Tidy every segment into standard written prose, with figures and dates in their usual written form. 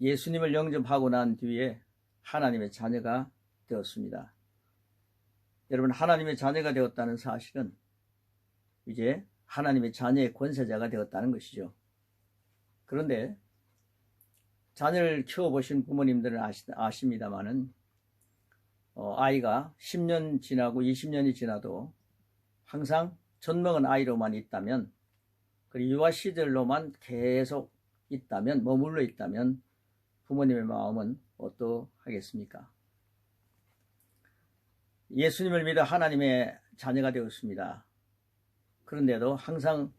예수님을 영접하고 난 뒤에 하나님의 자녀가 되었습니다. 여러분, 하나님의 자녀가 되었다는 사실은 이제 하나님의 자녀의 권세자가 되었다는 것이죠. 그런데 자녀를 키워보신 부모님들은 아십니다마는 아이가 10년 지나고 20년이 지나도 항상 젖먹은 아이로만 있다면, 그리고 유아 시절로만 계속 있다면, 머물러 있다면 부모님의 마음은 어떠하겠습니까? 예수님을 믿어 하나님의 자녀가 되었습니다. 그런데도 항상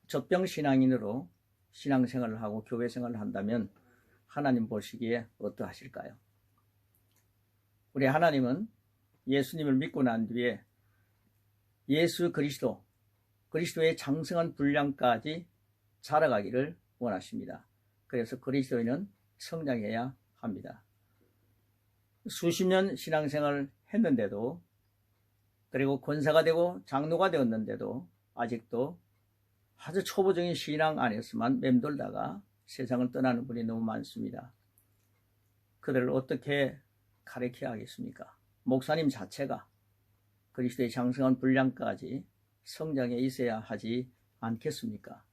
젖병신앙인으로 신앙생활을 하고 교회생활을 한다면 하나님 보시기에 어떠하실까요? 우리 하나님은 예수님을 믿고 난 뒤에 예수 그리스도의 장성한 분량까지 자라가기를 원하십니다. 그래서 그리스도인은 성장해야 합니다. 수십 년 신앙생활을 했는데도, 그리고 권사가 되고 장로가 되었는데도 아직도 아주 초보적인 신앙 안에서만 맴돌다가 세상을 떠나는 분이 너무 많습니다. 그들을 어떻게 가르쳐야 하겠습니까? 목사님 자체가 그리스도의 장성한 분량까지 성장해 있어야 하지 않겠습니까?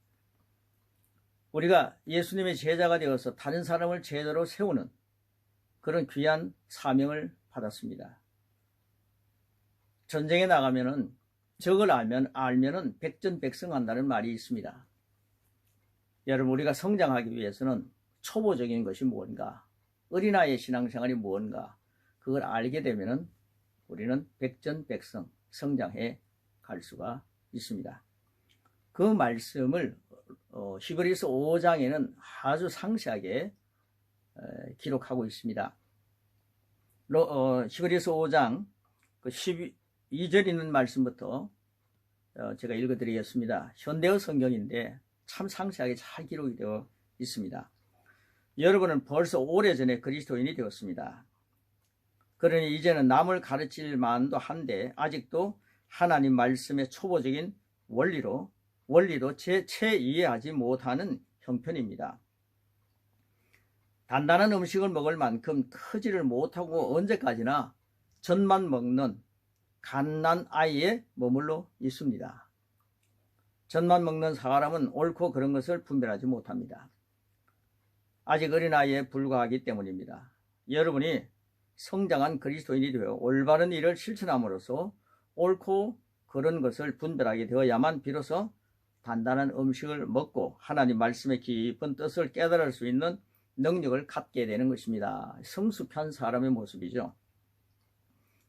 우리가 예수님의 제자가 되어서 다른 사람을 제자로 세우는 그런 귀한 사명을 받았습니다. 전쟁에 나가면은 적을 알면은 백전백승한다는 말이 있습니다. 여러분, 우리가 성장하기 위해서는 초보적인 것이 뭔가, 어린아이의 신앙생활이 뭔가, 그걸 알게 되면은 우리는 백전백승 성장해 갈 수가 있습니다. 그 말씀을 히브리서 5장에는 아주 상세하게 기록하고 있습니다. 히브리서 5장 12절 있는 말씀부터 제가 읽어드리겠습니다. 현대어 성경인데 참 상세하게 잘 기록이 되어 있습니다. 여러분은 벌써 오래전에 그리스도인이 되었습니다. 그러니 이제는 남을 가르칠 만도 한데 아직도 하나님 말씀의 초보적인 원리도 채 이해하지 못하는 형편입니다. 단단한 음식을 먹을 만큼 크지를 못하고 언제까지나 젖만 먹는 갓난 아이에 머물러 있습니다. 젖만 먹는 사람은 옳고 그른 것을 분별하지 못합니다. 아직 어린아이에 불과하기 때문입니다. 여러분이 성장한 그리스도인이 되어 올바른 일을 실천함으로써 옳고 그른 것을 분별하게 되어야만 비로소 단단한 음식을 먹고 하나님 말씀의 깊은 뜻을 깨달을 수 있는 능력을 갖게 되는 것입니다. 성숙한 사람의 모습이죠.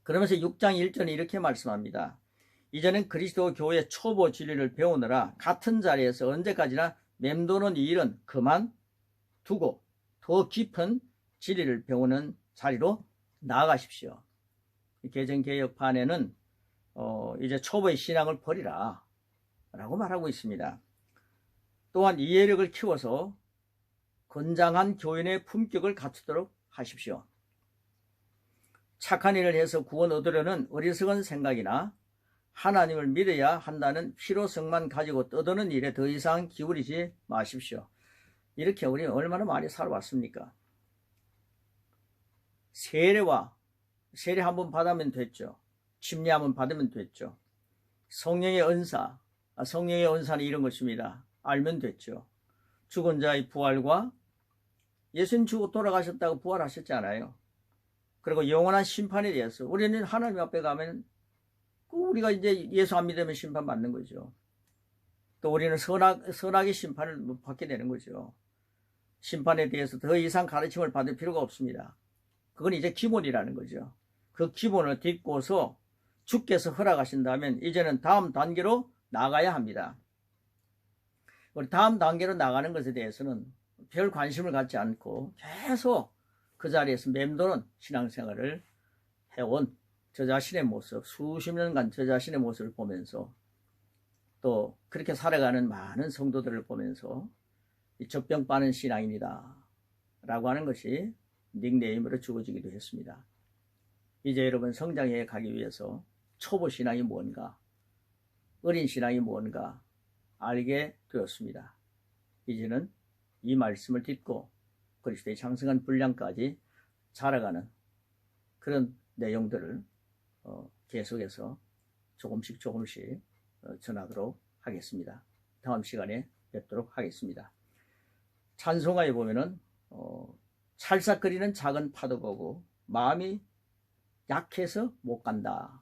그러면서 6장 1절에 이렇게 말씀합니다. 이제는 그리스도 교회 초보 진리를 배우느라 같은 자리에서 언제까지나 맴도는 일은 그만두고 더 깊은 진리를 배우는 자리로 나아가십시오. 개정개혁판에는 이제 초보의 신앙을 버리라 라고 말하고 있습니다. 또한 이해력을 키워서 건장한 교인의 품격을 갖추도록 하십시오. 착한 일을 해서 구원 얻으려는 어리석은 생각이나 하나님을 믿어야 한다는 필요성만 가지고 떠드는 일에 더 이상 기울이지 마십시오. 이렇게 우리 얼마나 많이 살아왔습니까? 세례 한번 받으면 됐죠. 침례 한번 받으면 됐죠. 성령의 은사는 이런 것입니다. 알면 됐죠. 죽은 자의 부활과 예수님 죽고 돌아가셨다고 부활하셨잖아요. 그리고 영원한 심판에 대해서 우리는 하나님 앞에 가면 우리가 이제 예수 안 믿으면 심판받는 거죠. 또 우리는 선악의 심판을 받게 되는 거죠. 심판에 대해서 더 이상 가르침을 받을 필요가 없습니다. 그건 이제 기본이라는 거죠. 그 기본을 딛고서 주께서 허락하신다면 이제는 다음 단계로 나가야 합니다. 우리 다음 단계로 나가는 것에 대해서는 별 관심을 갖지 않고 계속 그 자리에서 맴도는 신앙생활을 해온 저 자신의 모습, 수십 년간 저 자신의 모습을 보면서 또 그렇게 살아가는 많은 성도들을 보면서 젖병 빠는 신앙인이다 라고 하는 것이 닉네임으로 주어지기도 했습니다. 이제 여러분 성장해 가기 위해서 초보 신앙이 뭔가, 어린 신앙이 뭔가 알게 되었습니다. 이제는 이 말씀을 딛고 그리스도의 장성한 분량까지 자라가는 그런 내용들을 계속해서 조금씩 전하도록 하겠습니다. 다음 시간에 뵙도록 하겠습니다. 찬송가에 보면은 찰싹거리는 작은 파도 보고 마음이 약해서 못 간다.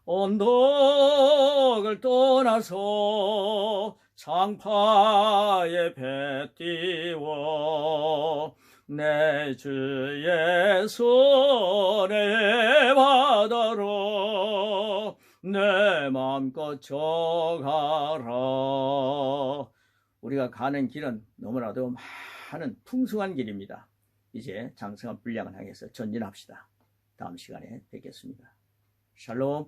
언덕을 떠나서 장파에 배 띄워 내 주의 손에 바다로 내 맘껏 져가라. 우리가 가는 길은 너무나도 많은 풍성한 길입니다. 이제 장성한 분량을 향해서 전진합시다. 다음 시간에 뵙겠습니다. 샬롬.